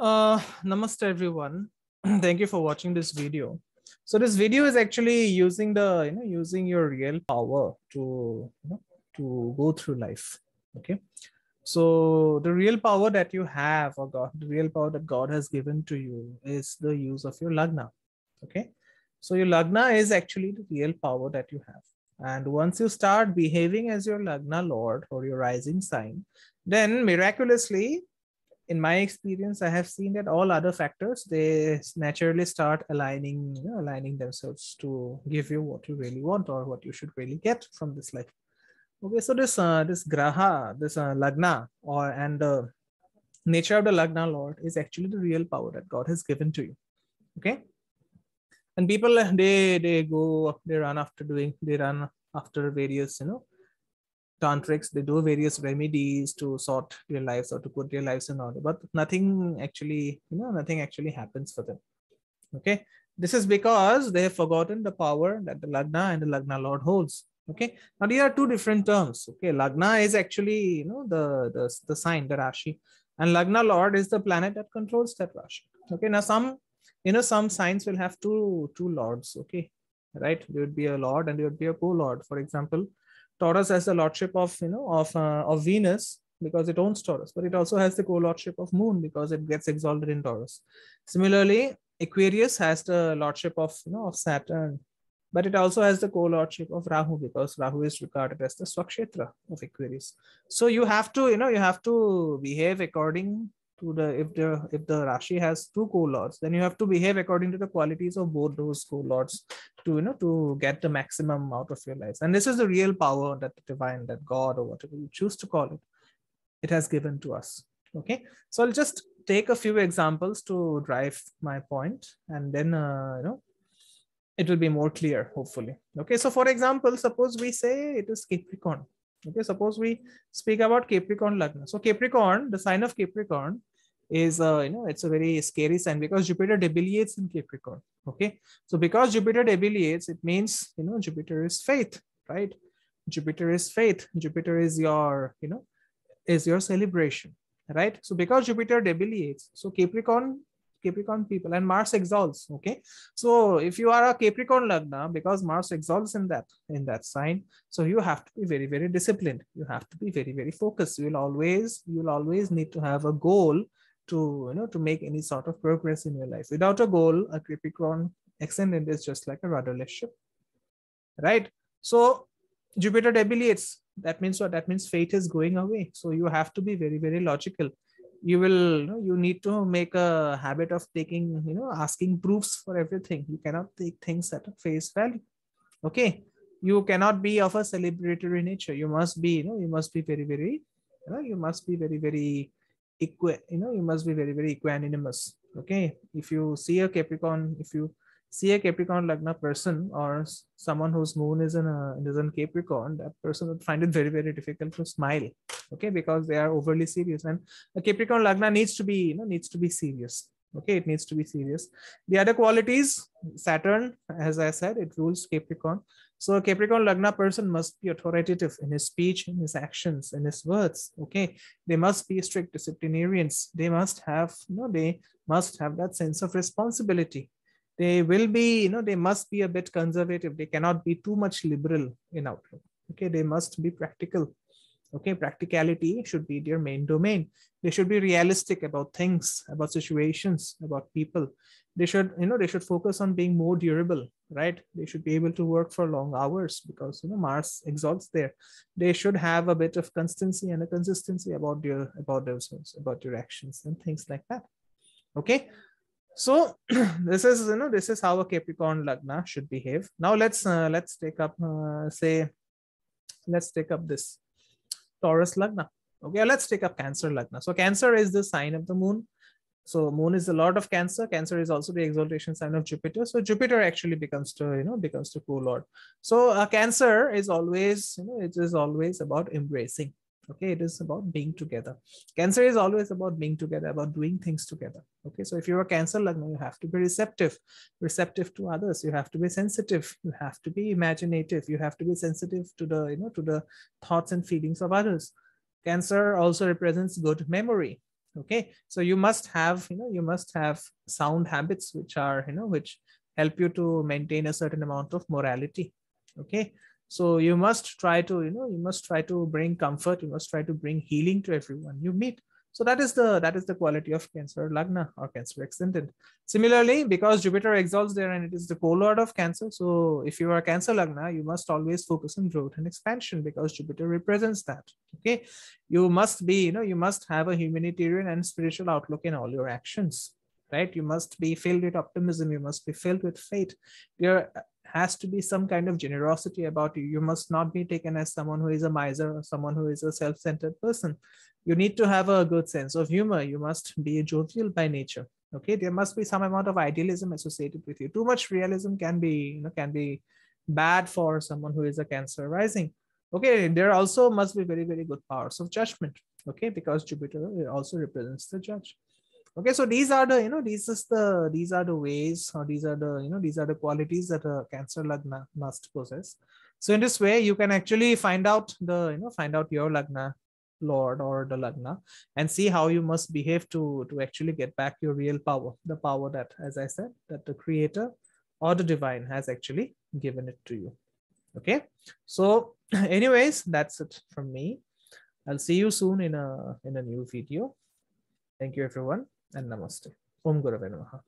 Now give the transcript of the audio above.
Namaste everyone. Thank you for watching this video. So this video is actually using using your real power to go through life. Okay. So the real power that you have, or God, the real power that God has given to you is the use of your lagna. Okay. So your lagna is actually the real power that you have. And once you start behaving as your lagna lord or your rising sign, then miraculously, in my experience, I have seen that all other factors, they naturally start aligning, aligning themselves to give you what you really want or what you should really get from this life. Okay, so this graha, this lagna, and the nature of the lagna lord is actually the real power that God has given to you. Okay, and people they run after various tantrics. They do various remedies to sort their lives or to put their lives in order, but nothing actually happens for them. Okay, this is because they have forgotten the power that the lagna and the lagna lord holds. Okay, now these are two different terms. Okay, lagna is actually the sign, the rashi, and lagna lord is the planet that controls that rashi. Okay, now some signs will have two lords. Okay, right, there would be a lord and there would be a co-lord. For example, Taurus has the lordship of of Venus because it owns Taurus, but it also has the co-lordship of Moon because it gets exalted in Taurus. Similarly, Aquarius has the lordship of of Saturn, but it also has the co-lordship of Rahu because Rahu is regarded as the swakshetra of Aquarius. So you have to behave according to the if the Rashi has two co-lords, then you have to behave according to the qualities of both those co-lords to get the maximum out of your lives. And this is the real power that the divine, that God, or whatever you choose to call it, it has given to us. Okay, so I'll just take a few examples to drive my point, and then it will be more clear, hopefully. Okay, so for example, suppose we say it is Capricorn. Okay, suppose we speak about Capricorn lagna. So Capricorn, the sign of Capricorn is it's a very scary sign because Jupiter debilitates in Capricorn. Okay, so because Jupiter debilitates, it means Jupiter is faith, right? Jupiter is faith. Jupiter is your is your celebration, right? So because Jupiter debilitates, so Capricorn people, and Mars exalts. Okay, so if you are a Capricorn lagna, because Mars exalts in that sign, so you have to be very, very disciplined. You have to be very, very focused. You'll always need to have a goal to to make any sort of progress in your life. Without a goal, a Capricorn ascendant is just like a rudderless ship, right? So Jupiter debilitates. That means what? That means fate is going away. So you have to be very, very logical. You need to make a habit of taking, asking proofs for everything. You cannot take things at face value. Okay, you cannot be of a celebratory nature. You must be, you must be very, very, you must be very, very you must be very, very equanimous. Okay, if you see a Capricorn, lagna person, or someone whose moon is in Capricorn, that person would find it very, very difficult to smile. Okay, because they are overly serious, and a Capricorn lagna needs to be serious. Okay, it needs to be serious. The other qualities, Saturn, as I said, it rules Capricorn. So a Capricorn lagna person must be authoritative in his speech, in his actions, in his words. Okay, they must be strict disciplinarians. They must have that sense of responsibility. They will be, they must be a bit conservative. They cannot be too much liberal in outlook. Okay, they must be practical. Okay, practicality should be their main domain. They should be realistic about things, about situations, about people. They should focus on being more durable, right? They should be able to work for long hours because Mars exalts there. They should have a bit of constancy and a consistency about themselves, about their actions and things like that. Okay, so this is how a Capricorn lagna should behave. Now let's take up this Taurus lagna. Okay, let's take up Cancer lagna. So Cancer is the sign of the moon. So moon is the lord of Cancer. Cancer is also the exaltation sign of Jupiter. So Jupiter actually becomes the co-lord. So Cancer is always it is always about embracing. Okay, it is about being together. Cancer is always about being together, about doing things together. Okay, so if you're a Cancer lagna, you have to be receptive to others. You have to be sensitive. You have to be imaginative. You have to be sensitive to the thoughts and feelings of others. Cancer also represents good memory. Okay, so you must have, you must have sound habits which are, which help you to maintain a certain amount of morality. Okay, so you must try to, you must try to bring comfort, you must try to bring healing to everyone you meet. So that is the quality of Cancer Lagna or Cancer Ascendant. Similarly, because Jupiter exalts there and it is the co-lord of Cancer, so if you are Cancer Lagna, you must always focus on growth and expansion because Jupiter represents that. Okay, you must be, you must have a humanitarian and spiritual outlook in all your actions, right? You must be filled with optimism, you must be filled with faith. There has to be some kind of generosity about you. You must not be taken as someone who is a miser or someone who is a self-centered person. You need to have a good sense of humor. You must be jovial by nature. Okay, there must be some amount of idealism associated with you. Too much realism can be, can be bad for someone who is a Cancer rising. Okay, there also must be very, very good powers of judgment. Okay, because Jupiter also represents the judge. Okay, so these are the, these are the ways, or these are the, these are the qualities that a Cancer Lagna must possess. So in this way, you can actually find out the, find out your Lagna lord or the Lagna and see how you must behave to actually get back your real power, the power that, as I said, that the creator or the divine has actually given it to you. Okay, so anyways, that's it from me. I'll see you soon in a new video. Thank you everyone and namaste. Om Gurave Namaha.